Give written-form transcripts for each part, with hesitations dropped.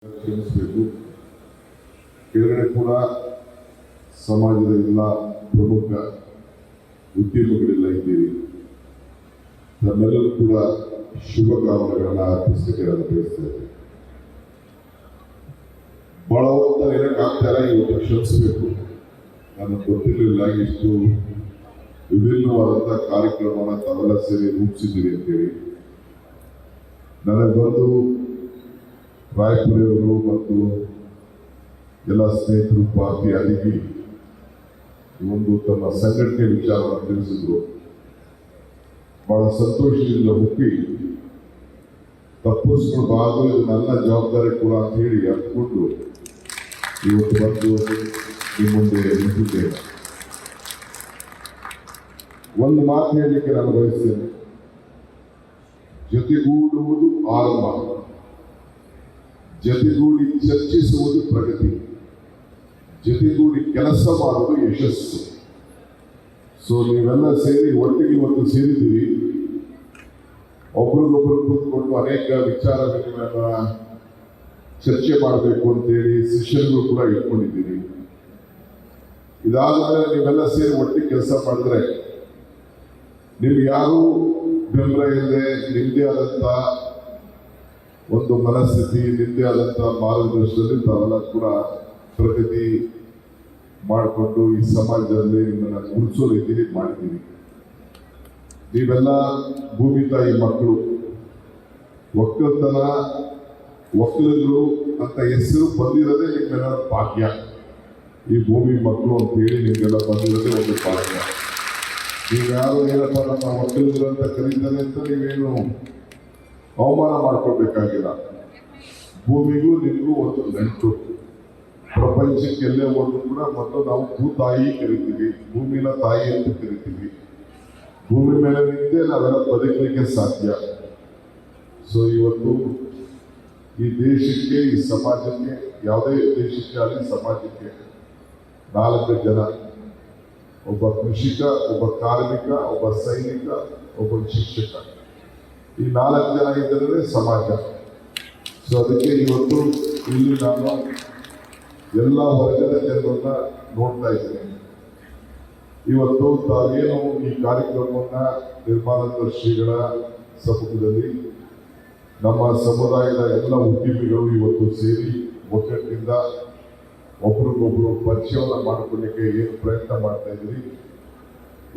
ಕ್ಷಮಿಸಬೇಕು. ಕೆಳಗಡೆ ಕೂಡ ಸಮಾಜದ ಎಲ್ಲ ಪ್ರಮುಖ ಉದ್ಯಮಿಗಳೆಲ್ಲ ಇದ್ದೀರಿ. ನಮ್ಮೆಲ್ಲರೂ ಕೂಡ ಶುಭಕಾಮನೆಗಳನ್ನು ಅರ್ಪಿಸಲಿಕ್ಕೆ ನಾನು ಬಯಸ್ತಾ ಇದ್ದೇನೆ. ಬಹಳ ಹೊತ್ತ ಏನಕ್ಕಾಗ್ತಾ ಇಲ್ಲ, ಇವತ್ತು ಕ್ಷಮಿಸಬೇಕು. ನನಗೆ ಗೊತ್ತಿರಲಿಲ್ಲ ಇಷ್ಟು ವಿಭಿನ್ನವಾದಂಥ ಕಾರ್ಯಕ್ರಮವನ್ನು ತಾವೆಲ್ಲ ಸೇರಿ ರೂಪಿಸಿದ್ದೀರಿ ಅಂತೇಳಿ. ನನಗೆ ಬಂದು ರಾಯಪುರಿಯವರು ಮತ್ತು ಎಲ್ಲ ಸ್ನೇಹಿತರು ಪಾರ್ಟಿ ಅಧಿಗಿ ಒಂದು ತಮ್ಮ ಸಂಘಟನೆ ವಿಚಾರವನ್ನು ತಿಳಿಸಿದ್ರು. ಬಹಳ ಸಂತೋಷದಿಂದ ಒಪ್ಪಿ ತಪ್ಪಿಸ್ಕೊಳ್ಬಾರ್ದು, ಇದು ನನ್ನ ಜವಾಬ್ದಾರಿ ಕೂಡ ಅಂತ ಹೇಳಿ ಅರ್ಥಕೊಂಡು ಇವತ್ತು ಬಂದು ನಿಮ್ಮ ಮುಂದೆ ನಿಂತಿದ್ದೇನೆ. ಒಂದು ಮಾತು ಹೇಳಲಿಕ್ಕೆ ನಾನು ಬಯಸ್ತೇನೆ. ಜೊತೆಗೂಡುವುದು ಆರಂಭ, ಜೊತೆಗೂಡಿ ಚರ್ಚಿಸುವುದು ಪ್ರಗತಿ, ಜೊತೆಗೂಡಿ ಕೆಲಸ ಮಾಡುವುದು ಯಶಸ್ಸು. ಸೊ ನೀವೆಲ್ಲ ಸೇರಿ ಒಟ್ಟಿಗೆ ಇವತ್ತು ಸೇರಿದ್ದೀವಿ. ಒಬ್ರಿಗೊಬ್ರು ಕೂತ್ಕೊಂಡು ಅನೇಕ ವಿಚಾರ ವಿನಿಮಯನ ಚರ್ಚೆ ಮಾಡಬೇಕು ಅಂತೇಳಿ ಸೆಷನ್ಗಳು ಕೂಡ ಇಟ್ಕೊಂಡಿದ್ದೀರಿ. ಇದಾದ್ಮೇಲೆ ನೀವೆಲ್ಲ ಸೇರಿ ಒಟ್ಟಿಗೆ ಕೆಲಸ ಮಾಡಿದ್ರೆ ನಿಮ್ಗೆ ಯಾರು ಬೆಂಬಲ ಇಲ್ಲದೆ ನಿಮ್ಮದೇ ಆದಂಥ ಒಂದು ಮನಸ್ಥಿತಿ, ನಿಮ್ಮದೇ ಆದಂಥ ಮಾರ್ಗದರ್ಶನದಲ್ಲಿ ತಾವೆಲ್ಲ ಕೂಡ ಪ್ರಗತಿ ಮಾಡಿಕೊಂಡು ಈ ಸಮಾಜದಲ್ಲಿ ನಿಮ್ಮನ್ನು ಉಳಿಸೋ ರೀತಿಯಲ್ಲಿ ಮಾಡಿದ್ದೀವಿ. ನೀವೆಲ್ಲ ಭೂಮಿ ತಾಯಿ ಮಕ್ಕಳು, ಒಕ್ಕಲ್ತನ ಒಕ್ಕಲಿಗರು ಅಂತ ಹೆಸರು ಬಂದಿರೋದೇ ನಿಮ್ಮೆಲ್ಲರ ಭಾಗ್ಯ. ಈ ಭೂಮಿ ಮಕ್ಕಳು ಅಂತ ಹೇಳಿ ನಿಮಗೆಲ್ಲ ಬಂದಿರೋದೇ ಒಂದು ಭಾಗ್ಯ. ನೀವ್ಯಾರು ಏನಪ್ಪ ನಮ್ಮ ಒಕ್ಕಲಿಗರು ಅಂತ ಕರೀತಾರೆ ಅಂತ ನೀವೇನು ಅವಮಾನ ಮಾಡ್ಕೊಳ್ಬೇಕಾಗಿಲ್ಲ. ಭೂಮಿಗೂ ನಿಮಗೂ ಒಂದು ನಂಟು. ಪ್ರಪಂಚಕ್ಕೆ ಎಲ್ಲೇ ಒಂದು ಕೂಡ ಮೊದಲು ನಾವು ಭೂತಾಯಿ ಕರಿತೀವಿ, ಭೂಮಿನ ತಾಯಿ ಅಂತ ಕರಿತೀವಿ. ಭೂಮಿ ಮೇಲೆ ನಿಂತೇ ನಾವೆಲ್ಲ ಬದುಕಲಿಕ್ಕೆ ಸಾಧ್ಯ. ಸೊ ಇವತ್ತು ಈ ದೇಶಕ್ಕೆ, ಈ ಸಮಾಜಕ್ಕೆ, ಯಾವುದೇ ದೇಶಕ್ಕೆ ಆಗಲಿ ಸಮಾಜಕ್ಕೆ 4 ಜನ, ಒಬ್ಬ ಕೃಷಿಕ, ಒಬ್ಬ ಕಾರ್ಮಿಕ, ಒಬ್ಬ ಸೈನಿಕ, ಒಬ್ಬ ಶಿಕ್ಷಕ, ಈ 4 ಜನ ಇದ್ದರೆ ಸಮಾಜ. ಸೊ ಅದಕ್ಕೆ ಇವತ್ತು ಇಲ್ಲಿ ನಾನು ಎಲ್ಲ ವರ್ಗದ ಜನರನ್ನ ನೋಡ್ತಾ ಇದ್ದೀನಿ. ಇವತ್ತು ತಾವೇನು ಈ ಕಾರ್ಯಕ್ರಮವನ್ನು ನಿರ್ಮಾಣ ಶ್ರೀಗಳ ಸಮ್ಮುಖದಲ್ಲಿ ನಮ್ಮ ಸಮುದಾಯದ ಎಲ್ಲ ಉದ್ಯಮಿಗಳು ಇವತ್ತು ಸೇರಿ ಒಗ್ಗಟ್ಟಿನಿಂದ ಒಬ್ರಿಗೊಬ್ರು ಪರಿಚಯವನ್ನು ಮಾಡಿಕೊಳ್ಳಿಕ್ಕೆ ಏನು ಪ್ರಯತ್ನ ಮಾಡ್ತಾ ಇದ್ದೀರಿ,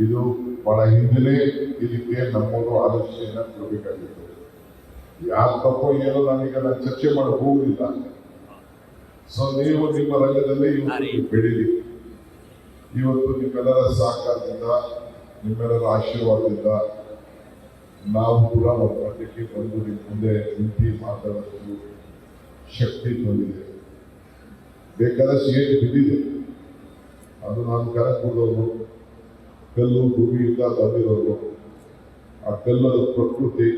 ಇದು ಬಹಳ ಹಿಂದೆನೇ ಇದಕ್ಕೆ ನಮ್ಮನ್ನು ಆಲೋಚನೆಯನ್ನು ಕೊಡಬೇಕಾಗಿತ್ತು. ಯಾರು ತಪ್ಪೋ ಏನೋ ನಾನೀಗ ನಾನು ಚರ್ಚೆ ಮಾಡಿ ಹೋಗುವುದಿಲ್ಲ. ಸೊ ನೀವು ನಿಮ್ಮ ರಂಗದಲ್ಲಿ ಇವತ್ತು ಬೆಳೀಲಿ. ಇವತ್ತು ನಿಮ್ಮೆಲ್ಲರ ಸಹಕಾರದಿಂದ, ನಿಮ್ಮೆಲ್ಲರ ಆಶೀರ್ವಾದದಿಂದ ನಾವು ಕೂಡ ಒಂದು ಮಟ್ಟಕ್ಕೆ ಬಂದು ನಿಮ್ಮ ಮುಂದೆ ನಿಂತು ಮಾತಾಡೋದು ಶಕ್ತಿ ಬಂದಿದೆ. ಬೇಕಾದಷ್ಟು ಏನು ಬಿದ್ದಿದೆ ಅದು ನಾನು ಕರಕೂಡೋರು, ಕಲ್ಲು ಭೂಮಿಯಿಂದ ಬಂದಿರೋರು. ಆ ಕಲ್ಲದ ಪ್ರಕೃತಿ,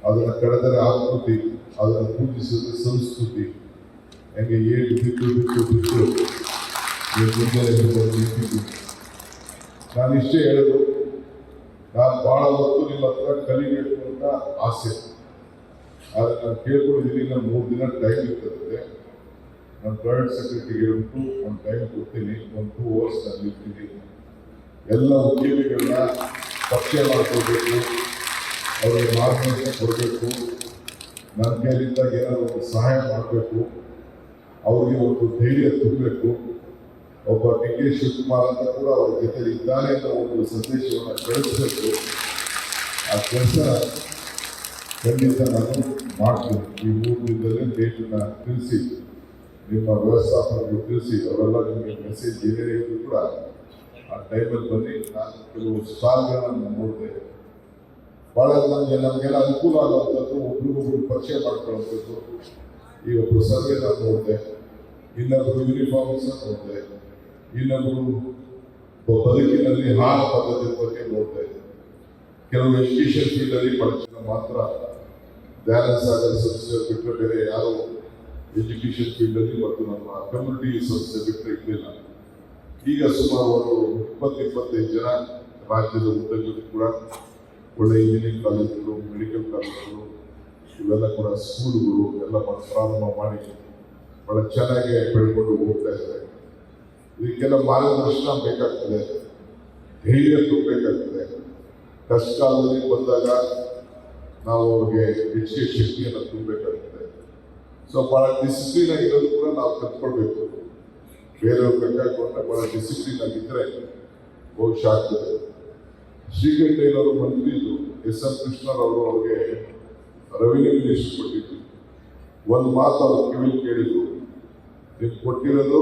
ಅದನ್ನು ಕಳೆದರೆ ಆಕೃತಿ, ಅದನ್ನು ಪೂಜಿಸಿದ ಸಂಸ್ಕೃತಿ. ಹೆಂಗೆ ಏಳು ಬಿಟ್ಟು ಬಿಟ್ಟು ಬಿಟ್ಟು ನಿಂತಿದ್ದು. ನಾನು ಇಷ್ಟೇ ಹೇಳೋದು, ನಾನು ಭಾಳ ಹೊತ್ತು ನಿಮ್ಮ ಹತ್ರ ಕಲಿಬೇಕು ಅಂತ ಆಸೆ. ಆದರೆ ನಾನು ಕೇಳ್ಕೊಂಡಿದ್ದೀನಿ, ನಾನು 3 ದಿನ ಟೈಮ್ ಇರ್ತದೆ. ನಾನು ಪ್ರೈವೇಟ್ ಸೆಕ್ರೆಟರಿಗೆ ಹೇಳ್ಬಿಟ್ಟು ಒಂದು ಟೈಮ್ ಕೊಡ್ತೀನಿ, ಒಂದು 2 hours ನಾನು ಇರ್ತೀನಿ. ಎಲ್ಲ ಉದ್ಯಮಿಗಳನ್ನ ಪರಿಚಯ ಮಾಡ್ಕೊಳ್ಬೇಕು, ಅವರಿಗೆ ಮಾರ್ಗದರ್ಶನ ಕೊಡಬೇಕು, ನನ್ನ ಕೈಲಿಂದ ಏನಾದರೂ ಒಂದು ಸಹಾಯ ಮಾಡಬೇಕು, ಅವರಿಗೆ ಒಂದು ಧೈರ್ಯ ತುಂಬಬೇಕು. ಒಬ್ಬ ಡಿ ಕೆ ಶಿವಕುಮಾರ್ ಅಂತ ಕೂಡ ಅವ್ರ ಜೊತೆ ಇದ್ದಾನೆ ಅಂತ ಒಂದು ಸಂದೇಶವನ್ನು ಕಳಿಸಬೇಕು. ಆ ಕೆಲಸ ಖಂಡಿತ ನಾನು ಮಾಡ್ತೀನಿ. ಈ 3 ದಿನದಲ್ಲೇ ಡೇಟನ್ನು ತಿಳಿಸಿ, ನಿಮ್ಮ ವ್ಯವಸ್ಥಾಪಕರು ತಿಳಿಸಿ, ಅವರೆಲ್ಲ ನಿಮಗೆ ಮೆಸೇಜ್ ಏನೇ ಇದ್ರು ಕೂಡ ಆ ಟೈಮಲ್ಲಿ ಬನ್ನಿ. ನಾನು ಕೆಲವು ಸ್ಟಾಲ್ಗಳನ್ನು ನೋಡಿದೆ, ಭಾಳ ನಮಗೆಲ್ಲ ಅನುಕೂಲ ಆಗುವಂಥದ್ದು, ಒಬ್ರಿಗೊಬ್ರು ಪರಿಚಯ ಮಾಡ್ಕೊಳ್ಳುವಂಥದ್ದು. ಇವತ್ತು ಸರ್ವೆ ನಾನು ನೋಡಿದೆ, ಇನ್ನೊಬ್ಬರು ಯೂನಿಫಾರ್ಮ್ಸ್ ನೋಡಿದೆ, ಇನ್ನೊಬ್ಬರು ಬದುಕಿನಲ್ಲಿ ಹಾರ ಪದ್ಧತಿ ಬಗ್ಗೆ ನೋಡ್ತಾ ಇದ್ದೆ. ಕೆಲವು ಎಜುಕೇಶನ್ ಫೀಲ್ಡಲ್ಲಿ ಪಡಿಸಿದ ಮಾತ್ರ ದಯಾನಂದ ಸಾಗರ್ ಸಂಸ್ಥೆ ಬಿಟ್ಟರೆ ಬೇರೆ ಯಾರು ಎಜುಕೇಶನ್ ಫೀಲ್ಡಲ್ಲಿ ಮತ್ತು ನಮ್ಮ ಕಮ್ಯುನಿಟಿ ಸಂಸ್ಥೆ ಬಿಟ್ಟರೆ ಇರಲಿಲ್ಲ. ಈಗ ಸುಮಾರು ಒಂದು 20-25 ಜನ ರಾಜ್ಯದ ಉದ್ಯೋಗಿಗಳು ಕೂಡ ಒಳ್ಳೆ ಇಂಜಿನಿಯರಿಂಗ್ ಕಾಲೇಜುಗಳು, ಮೆಡಿಕಲ್ ಕಾಲೇಜುಗಳು, ಇವೆಲ್ಲ ಕೂಡ ಸ್ಕೂಲ್ಗಳು ಎಲ್ಲ ಪ್ರಾರಂಭ ಮಾಡಿ ಬಹಳ ಚೆನ್ನಾಗಿ ಬೆಳ್ಕೊಂಡು ಹೋಗ್ತಾ ಇದ್ದಾರೆ. ಇದಕ್ಕೆಲ್ಲ ಮಾರ್ಗದರ್ಶನ ಬೇಕಾಗ್ತದೆ, ಧೈರ್ಯ ತುಂಬಬೇಕಾಗ್ತದೆ. ಕಷ್ಟ ಕಾಲದಲ್ಲಿ ಬಂದಾಗ ನಾವು ಅವ್ರಿಗೆ ಹೆಚ್ಚಿಗೆ ಶಕ್ತಿಯನ್ನು ತುಂಬಬೇಕಾಗ್ತದೆ. ಸೊ ಬಹಳ ಡಿಸಿಪ್ಲಿನ್ ಆಗಿರೋದು ಕೂಡ ನಾವು ಕಲ್ತ್ಕೊಳ್ಬೇಕು. ಬೇರೆಯವ್ರು ಬೇಕಾಕೊಂಡ್ರೆ ಬಹಳ ಡಿಸಿಪ್ಲಿನ್ ಆಗಿದ್ದರೆ ಬಹುಶಃ ಆಗ್ತದೆ. ಶ್ರೀಕಂಠಯ್ಯನವರು ಮಂತ್ರಿ ಇದ್ರು, ಎಸ್ ಎಂ ಕೃಷ್ಣರವರು ಅವ್ರಿಗೆ ರೆವಿನ್ಯೂ ಮಿನಿಸ್ಟರ್ ಕೊಟ್ಟಿದ್ರು. ಒಂದು ಮಾತು ಅವ್ರು ಕಿವಿಲಿ ಕೇಳಿದ್ರು, ನೀವು ಕೊಟ್ಟಿರೋದು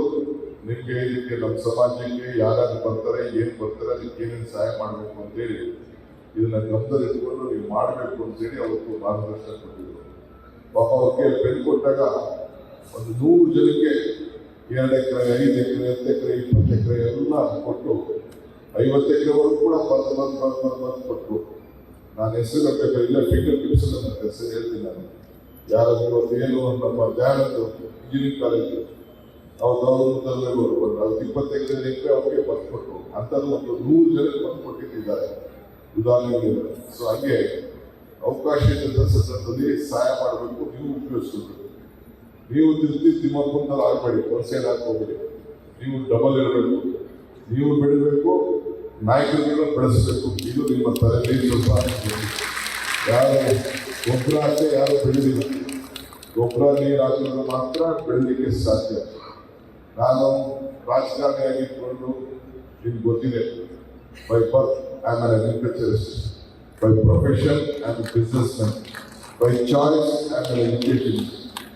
ನಿಮಗೆ ಇದಕ್ಕೆ ನಮ್ಮ ಸಮಾಜಕ್ಕೆ ಯಾರು ಬರ್ತಾರೆ, ಏನು ಬರ್ತಾರೆ, ಅದಕ್ಕೆ ಏನೇನು ಸಹಾಯ ಮಾಡಬೇಕು ಅಂತೇಳಿ ಇದನ್ನ ಗಮನದಲ್ಲಿ ಇಟ್ಕೊಂಡು ನೀವು ಮಾಡಬೇಕು ಅಂತೇಳಿ ಅವತ್ತು ಮಾರ್ಗದರ್ಶನ ಕೊಟ್ಟಿದ್ರು. ಪಾಪ ಅವ್ರಿಗೆ ಪೆನ್ ಕೊಟ್ಟಾಗ ಒಂದು 100 ಜನಕ್ಕೆ 2 ಎಕರೆ, 5 ಎಕರೆ, 10 ಎಕರೆ, 20 ಎಕರೆ ಎಲ್ಲ ಕೊಟ್ಟು 50 ಎಕರೆವರೆಗೂ ಕೂಡ ಬಂದು ಕೊಟ್ಟರು. ನಾನು ಹೆಸರು ಬೇಕಾದ್ರೆ ಇಲ್ಲ ಫಿಂಗರ್ ಟಿಪ್ಸ್ ನನ್ನ ಹೆಸರು ಹೇಳ್ತೀನಿ. ನಾನು ಯಾರಾದ್ರೂ ಇವತ್ತು ಏನು ನಮ್ಮ ದಯಾನಂದ ಇಂಜಿನಿಯರಿಂಗ್ ಕಾಲೇಜು ಅವ್ರದಲ್ಲೇ ಬರ್ಬೋದು, ಅದು 25 ಎಕರೆ ಅವ್ರಿಗೆ ಬಂದು ಕೊಟ್ಟರು. ಅಂಥದ್ದು ಒಂದು 100 ಜನಕ್ಕೆ ಬಂದು ಕೊಟ್ಟಿದ್ದಾರೆ ಉದಾಹರಣೆಗಳಿಂದ. ಸೊ ಹಾಗೆ ಅವಕಾಶ ಇದ್ದಂಥ ಸಂದರ್ಭದಲ್ಲಿ ಸಹಾಯ ಮಾಡಬೇಕು, ನೀವು ಉಪಯೋಗಿಸ್ಬೇಕು. ನೀವು ತಿಮ್ಮಪ್ಪನಲ್ಲಿ ಆಗಬೇಡಿ, ಒಂದು ಸೈಡ್ ಹಾಕೋಬೇಡಿ. ನೀವು ಡಬಲ್ ಇರಬೇಕು, ನೀವು ಬೆಳಿಬೇಕು, ನಾಯಕರುಗಳನ್ನ ಬೆಳೆಸಬೇಕು. ಇದು ನಿಮ್ಮ ತಲೆಯಲ್ಲಿ ಸ್ವಲ್ಪ ಯಾರು ಗೊಬ್ಬರ ಹಾಕಿ ಯಾರು ಬೆಳೆದಿಲ್ಲ, ಗೊಬ್ಬರ ನೀರು ಹಾಕಿದ್ರೆ ಮಾತ್ರ ಬೆಳಲಿಕ್ಕೆ ಸಾಧ್ಯ. ನಾನು ರಾಜಕಾರಣಿಯಾಗಿಟ್ಕೊಂಡು ನಿಮ್ಗೆ ಗೊತ್ತಿದೆ, by birth I am an agriculturist, by profession I am business man, by choice I am an education,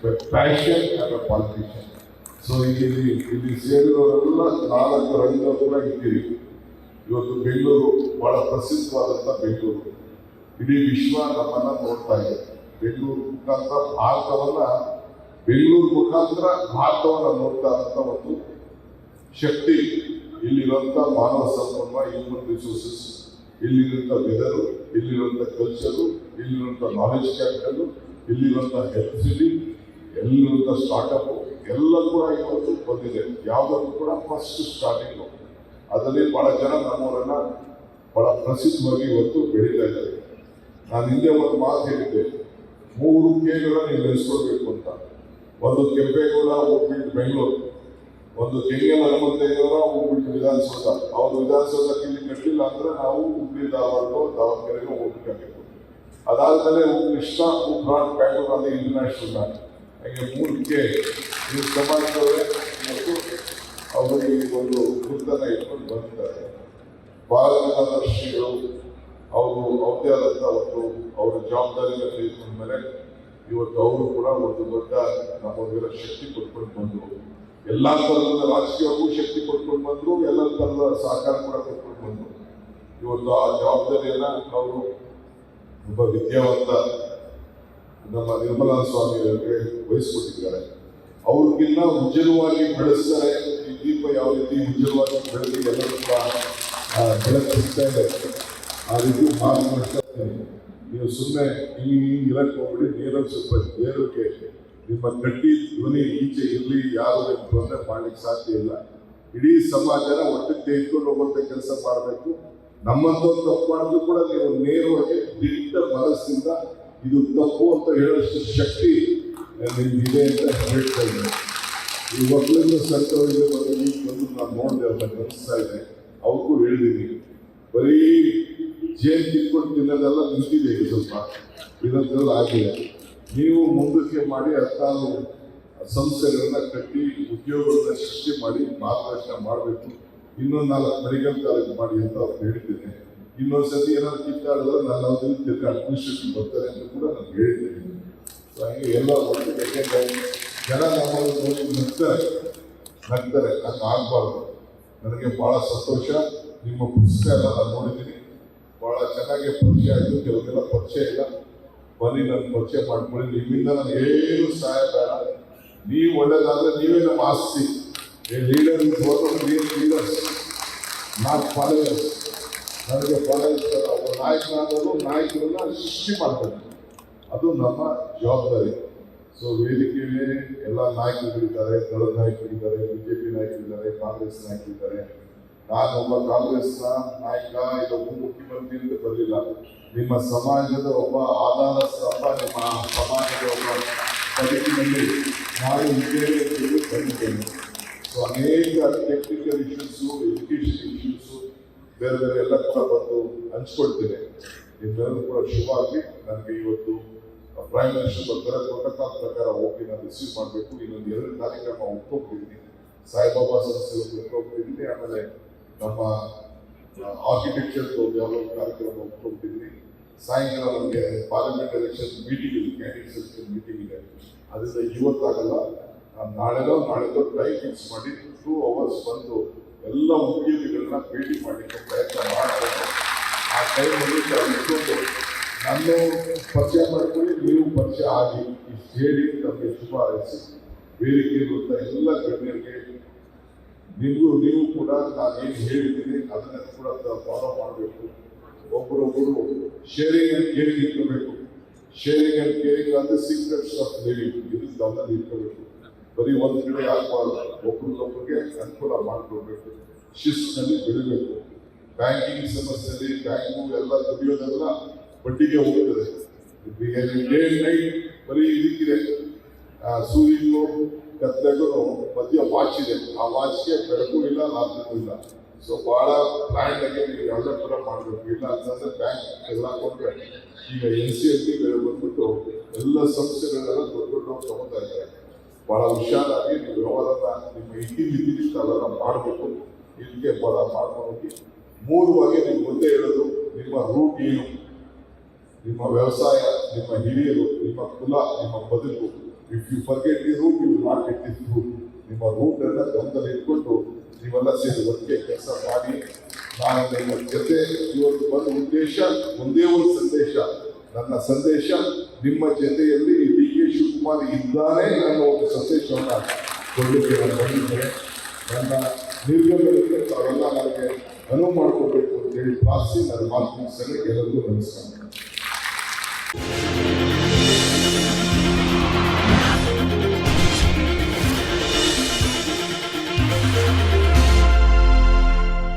by passion I am a politician. So ಇಲ್ಲಿ ಸೇರಿರೋರೆಲ್ಲ 4 ರಂಗ ಕೂಡ ಇದ್ದೀರಿ. ಇವತ್ತು ಬೆಂಗಳೂರು ಬಹಳ ಪ್ರಸಿದ್ಧವಾದಂಥ ಬೆಂಗಳೂರು, ಇಡೀ ವಿಶ್ವ ನಮ್ಮನ್ನ ನೋಡ್ತಾ ಇದೆ. ಬೆಂಗಳೂರು ಮುಖಾಂತರ ಭಾರತವನ್ನ ನೋಡ್ತಾ ಇರುವಂತ ಒಂದು ಶಕ್ತಿ ಇಲ್ಲಿರುವಂತ ಮಾನವ ಸಂಪನ್ಮೂಲ, ಹ್ಯೂಮನ್ ರಿಸೋರ್ಸಸ್, ಇಲ್ಲಿರುವಂತ ವೆದರು, ಇಲ್ಲಿರುವಂತ ಕಲ್ಚರು, ಇಲ್ಲಿರುವಂತ ನಾಲೆಜ್ ಕ್ಯಾಪಿಟಲ್, ಇಲ್ಲಿರುವಂತ ಹೆಲ್ತ್ ಸಿಟಿ, ಎಲ್ಲಿರುವಂತ ಸ್ಟಾರ್ಟ್ಅಪ್ ಎಲ್ಲ ಕೂಡ ಇವತ್ತು ಬಂದಿದೆ. ಯಾವುದಕ್ಕೂ ಕೂಡ ಫಸ್ಟ್ ಸ್ಟಾರ್ಟಿಂಗು ಅದರಲ್ಲಿ ಬಹಳ ಜನ ನಮ್ಮವರನ್ನ ಬಹಳ ಪ್ರಸಿದ್ಧವಾಗಿ ಇವತ್ತು ಬೆಳೀತಾ ಇದ್ದಾರೆ. ನಾನು ಹಿಂದೆ ಒಂದು ಮಾತು ಹೇಳಿದ್ದೆ, 3 ಕೆಗಳ ನೀವು ನೆನೆಸ್ಕೊಳ್ಬೇಕು ಅಂತ. ಒಂದು ಕೆಂಪೇಗೌಡ ಹೋಗ್ಬಿಟ್ಟು ಬೆಂಗಳೂರು, ಒಂದು ಕೆಂಗಲ್ ಹನುಮಂತಯ್ಯನವರ ಹೋಗ್ಬಿಟ್ಟು ವಿಧಾನಸೌಧ. ಅವ್ರು ವಿಧಾನಸೌಧಕ್ಕೆ ಇಲ್ಲಿ ಕಟ್ಟಿಲ್ಲ ಅಂದ್ರೆ ನಾವು ಹುಬ್ಳಿ ಧಾರವಾಡ ದಾವಣಗೆರೆಗೆ ಹೋಗ್ಬೇಕಾಗಿತ್ತು. ಅದಾದ್ಮೇಲೆ ಕೃಷ್ಣ ಉಗ್ರಾಟ್ ಬ್ಯಾಂಗ್ಳೂರ್ ಅಲ್ಲಿ ಇಂಟರ್ನ್ಯಾಷನಲ್ ಬ್ಯಾಂಕ್, ಹಾಗೆ 3 ಕೆ ನೀವು ಸಮಾಜದವರೇ ಮತ್ತು ಅವರು ಈ ಒಂದು ಗುರುತನ್ನ ಇಟ್ಕೊಂಡು ಬಂದಿದ್ದಾರೆ. ಬಾಲಗಂಗಾಧರ ಅವರು ಅವ್ರದೇ ಆದಂಥ ಒಂದು ಅವರ ಜವಾಬ್ದಾರಿಯನ್ನು ತೆಗೆದುಕೊಂಡ ಮೇಲೆ ಇವತ್ತು ಅವರು ಕೂಡ ಒಂದು ದೊಡ್ಡ ನಮಗೆಲ್ಲ ಶಕ್ತಿ ಕೊಟ್ಕೊಂಡು ಬಂದರು. ಎಲ್ಲ ಥರದ ರಾಜಕೀಯವೂ ಶಕ್ತಿ ಕೊಟ್ಕೊಂಡು ಬಂದರು, ಎಲ್ಲ ಥರದ ಸಹಕಾರ ಕೂಡ ಕೊಟ್ಕೊಂಡು ಬಂದರು. ಇವತ್ತು ಆ ಜವಾಬ್ದಾರಿಯನ್ನು ಅವರು ಒಬ್ಬ ವಿದ್ಯಾವಂತ ನಮ್ಮ ನಿರ್ಮಲಾ ಸ್ವಾಮಿ ಅವರಿಗೆ ವಹಿಸ್ಕೊಟ್ಟಿದ್ದಾರೆ. ಅವ್ರಿಗಿನ್ನ ಉಜ್ವಲವಾಗಿ ಬೆಳೆಸ್ತಾರೆ. ಈ ದೀಪ ಯಾವ ರೀತಿ ಉಜ್ವಲವಾಗಿ ಬೆಳೆದು ಎಲ್ಲರೂ ಕೂಡ ಬೆಳಕಿಸ್ತಾ ಇದೆ, ಆ ರೀತಿ ಮಾರ್ಗದರ್ಶನ. ನೀವು ಸುಮ್ಮನೆ ಇರಕ್ಕೆ ಹೋಗ್ಬಿಡಿ, ನೀರಲ್ಲಿ ಸ್ವಲ್ಪ ಬೇರೋಕೆ ನಿಮ್ಮ ಗಟ್ಟಿ ಧ್ವನಿ ಈಚೆ ಇರಲಿ, ಯಾರು ತೊಂದರೆ ಮಾಡ್ಲಿಕ್ಕೆ ಸಾಧ್ಯ ಇಲ್ಲ. ಇಡೀ ಸಮಾಜನ ಒಟ್ಟಿಗೆ ತೆಗೆದುಕೊಂಡು ಹೋಗುವಂಥ ಕೆಲಸ ಮಾಡಬೇಕು. ನಮ್ಮಂಥವ್ರು ತಪ್ಪು ಮಾಡಿದ್ರು ಕೂಡ ನೀವು ನೇರವಾಗಿ ದಿಟ್ಟ ಮನಸ್ಸಿಂದ ಇದು ತಪ್ಪು ಅಂತ ಹೇಳೋಷ್ಟು ಶಕ್ತಿ ನಿಮ್ಗಿದೆ ಅಂತ ಹೇಳ್ತಾ ಇದ್ದೀನಿ. ಈ ಮಕ್ಕಳಿಂದ ಸಂತವರಿಗೆ ಬಂದು ನಾನು ನೋಡಿದೆ, ಅವ್ರನ್ನ ಗಮನಿಸ್ತಾ ಇದೆ, ಅವ್ರಿಗೂ ಹೇಳಿದ್ದೀನಿ. ಬರೀ ಜೇನು ತಿನ್ಕೊಂಡು ತಿನ್ನೋದೆಲ್ಲ ನಿಂತಿದೆ, ಈಗ ಸ್ವಲ್ಪ ಇರೋದ್ರೆಲ್ಲ ಆಗಿದೆ. ನೀವು ಮುಂದಕ್ಕೆ ಮಾಡಿ 16 ಸಂಸ್ಥೆಗಳನ್ನ ಕಟ್ಟಿ ಉದ್ಯೋಗಗಳನ್ನ ಸೃಷ್ಟಿ ಮಾಡಿ ಮಾರ್ಗದರ್ಶನ ಮಾಡಬೇಕು. ಇನ್ನೊಂದು 4 ಮೆಡಿಕಲ್ ಕಾಲೇಜ್ ಮಾಡಿ ಅಂತ ಅವ್ರು ಹೇಳಿದ್ದೇನೆ. ಇನ್ನೊಂದ್ಸತಿ ಏನಾದ್ರು ಕಿತ್ತಾಡಿದ್ರೆ ನನ್ನ ಅವ್ರಿಗೆ ಅಡ್ಮಿನಿಸ್ಟ್ರೇಷನ್ ಬರ್ತಾರೆ ಅಂತ ಕೂಡ ನಾನು ಹೇಳಿದ್ದೇನೆ. ಹಾಗೆ ಎಲ್ಲ ಒಟ್ಟಿಗೆ, ಯಾಕೆಂದ್ರೆ ಜನ ನಮ್ಮನ್ನು ನೋಡಿ ನಗ್ತಾರೆ, ಹಂಗೆ ಆಗಬಾರ್ದು. ನನಗೆ ಭಾಳ ಸಂತೋಷ. ನಿಮ್ಮ ಪುಸ್ತಕ ಎಲ್ಲ ನಾನು ನೋಡಿದ್ದೀನಿ, ಭಾಳ ಚೆನ್ನಾಗಿ ಪರಿಚಯ ಆಯಿತು. ಕೆಲವೆಲ್ಲ ಪರಿಚಯ ಇಲ್ಲ, ಬನ್ನಿ ನನ್ನ ಪರಿಚಯ ಮಾಡ್ಕೊಳ್ಳಿ. ನಿಮ್ಮಿಂದ ನನಗೆ ಏನು ಸಹಾಯ ಬೇಡ. ನೀವು ಒಳ್ಳೇದಾದ್ರೆ ನೀವೇ ನಮ್ಮ ಆಸ್ತಿ. Leader leaders not followers. ನನಗೆ ಫಾಲೋವರ್ಸ್ ಒಬ್ಬ ನಾಯಕನಾದರೂ ನಾಯಕರನ್ನ ಸೃಷ್ಟಿ ಮಾಡ್ತಾರೆ, ಅದು ನಮ್ಮ ಜವಾಬ್ದಾರಿ. ಸೊ ವೇದಿಕೆಯಲ್ಲಿ ಎಲ್ಲ ನಾಯಕರುಗಳಿದ್ದಾರೆ, ದಳದ ನಾಯಕರಿದ್ದಾರೆ, BJP ನಾಯಕರಿದ್ದಾರೆ, ಕಾಂಗ್ರೆಸ್ ನಾಯಕರಿದ್ದಾರೆ, ನಾನು ಒಬ್ಬ ಕಾಂಗ್ರೆಸ್ನ ನಾಯಕ ಇಲ್ಲ ಮುಖ್ಯಮಂತ್ರಿ ಅಂತ ಬರಲಿಲ್ಲ. ನಿಮ್ಮ ಸಮಾಜದ ಒಬ್ಬ ಆಧಾರ ಸ್ತಂಭ, ನಿಮ್ಮ ಸಮಾಜದ ಒಬ್ಬ ಬದುಕಿನಲ್ಲಿ ನಾನು ಇದ್ದೇನೆ ಎಂದು ಬಂದಿದ್ದೇನೆ. ಸೊ ಅನೇಕ ಟೆಕ್ನಿಕಲ್ ಇಶ್ಯೂಸು, ಎಜುಕೇಷನ್ ಇಶ್ಯೂಸು ಬೇರೆ ಬೇರೆ ಎಲ್ಲ ಕೂಡ ಬಂದು ಹಂಚ್ಕೊಳ್ತೇನೆ. ನಿಮ್ಮೆಲ್ಲರೂ ಕೂಡ ಶುಭ ಆಗಲಿ. ನನಗೆ ಇವತ್ತು ಪ್ರೈಮ್ ಮಿನಿಸ್ಟರ್ ಬರ್ತಾರೆ, ಪ್ರೋಟೋಕಾಲ್ ಪ್ರಕಾರ ಹೋಗಿ ನಾನು ರಿಸೀವ್ ಮಾಡಬೇಕು. ಇನ್ನೊಂದು 2 ಕಾರ್ಯಕ್ರಮ ಒಪ್ಪಿಕೊಂಡಿದ್ದೀನಿ. ಸಾಯಿಬಾಬಾ ಸಂಸ್ಥೆ ಒಪ್ಪಿಕೊಂಡಿದ್ದೀನಿ. ಆಮೇಲೆ ನಮ್ಮ ಆರ್ಕಿಟೆಕ್ಚರ್ ಯಾವುದೋ ಕಾರ್ಯಕ್ರಮ ಒಪ್ಪಿಕೊಂಡಿದ್ದೀನಿ. ಸಾಯಂಕಾಲ ನಮಗೆ ಪಾರ್ಲಿಮೆಂಟ್ ಎಲೆಕ್ಷನ್ ಮೀಟಿಂಗ್ ಇದೆ, ಕ್ಯಾಂಡಿಡೇಟ್ ಸೆಲೆಕ್ಷನ್ ಮೀಟಿಂಗ್ ಇದೆ. ಅದರಿಂದ ಇವತ್ತಾಗಲ್ಲ, ನಾಳೆನೋ ಟೈಮ್ ಫಿಕ್ಸ್ ಮಾಡಿ 2 hours ಬಂದು ಎಲ್ಲ ಉದ್ಯೋಗಿಗಳನ್ನ ಭೇಟಿ ಮಾಡಲಿಕ್ಕೆ ಪ್ರಯತ್ನ ಮಾಡ್ತಾರೆ. ಆ ಟೈಮಲ್ಲಿ ಇಟ್ಕೊಂಡು ನಾನು ಪರಿಚಯ ಮಾಡ್ಕೊಳ್ಳಿ, ನೀವು ಪರಿಚಯ ಆಗಿ ಇಷ್ಟು ಹೇಳಿ ನಮಗೆ ಶುಭ ಹಾರೈಸಿ. ವೇದಿಕೆ ಇರುವಂಥ ಎಲ್ಲ ಗಣ್ಯರಿಗೆ ನೀವು ಕೂಡ ನಾನು ಏನು ಹೇಳಿದ್ದೀನಿ ಅದನ್ನ ಕೂಡ ಫಾಲೋ ಮಾಡಬೇಕು. ಒಬ್ಬರೊಬ್ಬರು ಶೇರಿಂಗ್ ಅಂಡ್ ಕೇರಿಂಗ್ ಇಟ್ಕೋಬೇಕು. ಶೇರಿಂಗ್ ಅಂಡ್ ಕೇರಿಂಗ್ ಅಂದ್ರೆ ಸೀಕ್ರೆಟ್ಸ್ ಆಫ್ ಲಿವಿಂಗ್, ಇದು ಗಮನದಲ್ಲಿ ಇಟ್ಕೋಬೇಕು. ಬರೀ ಒಂದು ಕಡೆ ಆಗಬಾರ್ದು, ಒಬ್ರಿಗೊಬ್ಬರಿಗೆ ಅನುಕೂಲ ಮಾಡಿಕೊಡ್ಬೇಕು, ಶಿಸ್ತಿನಲ್ಲಿ ಬೆಳಿಬೇಕು. ಬ್ಯಾಂಕಿಂಗ್ ಸಮಸ್ಯೆಯಲ್ಲಿ ಬ್ಯಾಂಕು ಎಲ್ಲ ದುಡಿಯೋದೆಲ್ಲ ಬಡ್ಡಿಗೆ ಹೋಗ್ತದೆ. ಡೇ ಅಂಡ್ ನೈಟ್ ಬರೀ ಇದಕ್ಕಿದೆ, ಸೂರ್ಯಗೂ ಕತ್ಲೆಗೂ ಮಧ್ಯ ವಾಚ್ ಇದೆ. ಆ ವಾಚ್ಗೆ ಬೆಳಕು ಇಲ್ಲ, ರಾತ್ರಿಗೂ ಇಲ್ಲ. ಸೊ ಬಹಳ ಪ್ಲಾನ್ ಆಗಿ ನೀವು ಎಲ್ಲ ಕೂಡ ಮಾಡಬೇಕು. ಇಲ್ಲ ಅಂತಂದ್ರೆ ಬ್ಯಾಂಕ್ ಎಲ್ಲ ಕೊಟ್ಟರೆ ಈಗ NCLT ಬಂದ್ಬಿಟ್ಟು ಎಲ್ಲ ಸಂಸ್ಥೆಗಳೆಲ್ಲ ದೊಡ್ಡ ತಗೋತಾ ಇದ್ದಾರೆ. ಬಹಳ ಹುಷಾರಾಗಿ ನೀವು ವ್ಯವಹಾರನ ನಿಮ್ಮ ಇಟ್ಟಿದ್ದು ಅವೆಲ್ಲ ಮಾಡಬೇಕು. ಇದಕ್ಕೆ ಬಹಳ ಮಾಡ್ಕೊಂಡು ಮೂರವಾಗಿ ನೀವು ಮುಂದೆ ಹೇಳೋದು ನಿಮ್ಮ ರೂಟ್ ಏನು, ನಿಮ್ಮ ವ್ಯವಸಾಯ, ನಿಮ್ಮ ಹಿರಿಯರು, ನಿಮ್ಮ ಕುಲ, ನಿಮ್ಮ ಬದುಕು. If you forget the root you will not get this root. ನಿಮ್ಮ ರೂಟ್ ಎಲ್ಲ ಗಮನದಲ್ಲಿ ಇಟ್ಕೊಂಡು ನೀವೆಲ್ಲ ಸೇರಿ ಒಟ್ಟಿಗೆ ಕೆಲಸ ಮಾಡಿ. ನಾನು ನಿಮ್ಮ ಜೊತೆ ಇವತ್ತು ಬಂದ ಉದ್ದೇಶ ಒಂದೇ ಒಂದು ಸಂದೇಶ. ನನ್ನ ಸಂದೇಶ ನಿಮ್ಮ ಜೊತೆಯಲ್ಲಿ DK ಶಿವಕುಮಾರ್ ಇದ್ದಾನೆ ಅನ್ನೋ ಒಂದು ಸಂದೇಶವನ್ನು ಕೊಡಲಿಕ್ಕೆ ನಾನು ಬಂದಿದ್ದೇನೆ. ನನ್ನ ನಿರ್ಗಮನಕ್ಕೆ ತಾವೆಲ್ಲ ನನಗೆ ಅನುವು ಮಾಡಿಕೊಡ್ಬೇಕು ಅಂತೇಳಿ ಪ್ರಾರ್ಥಿಸಿ ನನ್ನ ಮಾತು ಮುಗಿಸಲು ಎಲ್ಲರಿಗೂ ನಮಸ್ಕಾರ.